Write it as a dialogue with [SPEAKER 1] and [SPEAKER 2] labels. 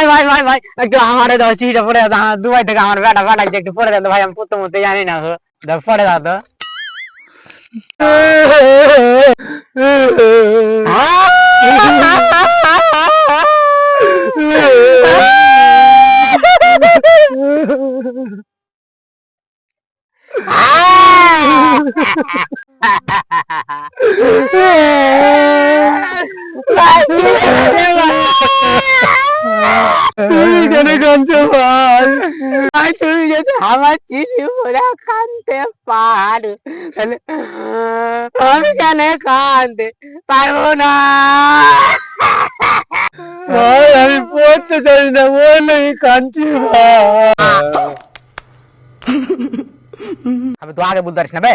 [SPEAKER 1] ভাই ভাই ভাই একটু আমারে দাও, চিঠিটা পড়ে দাও, দুবাই থেকে আমার বেটা পাঠাইছে, একটু পড়ে দাও ভাই, আমি প্রথমত জানি না গো, দাও পড়ে দাও তো। তুমি কেন কাঁদছো ভাই? ভাই তুমি যদি আমার চিঠি পড়ে কাঁদতে পারো তাহলে আমি কেন কাঁদতে পারবো না? ভাই আমি পড়তে চাই না বলে কাঁদছি ভাই। আমি তো আগে বলতে পারিস না বে।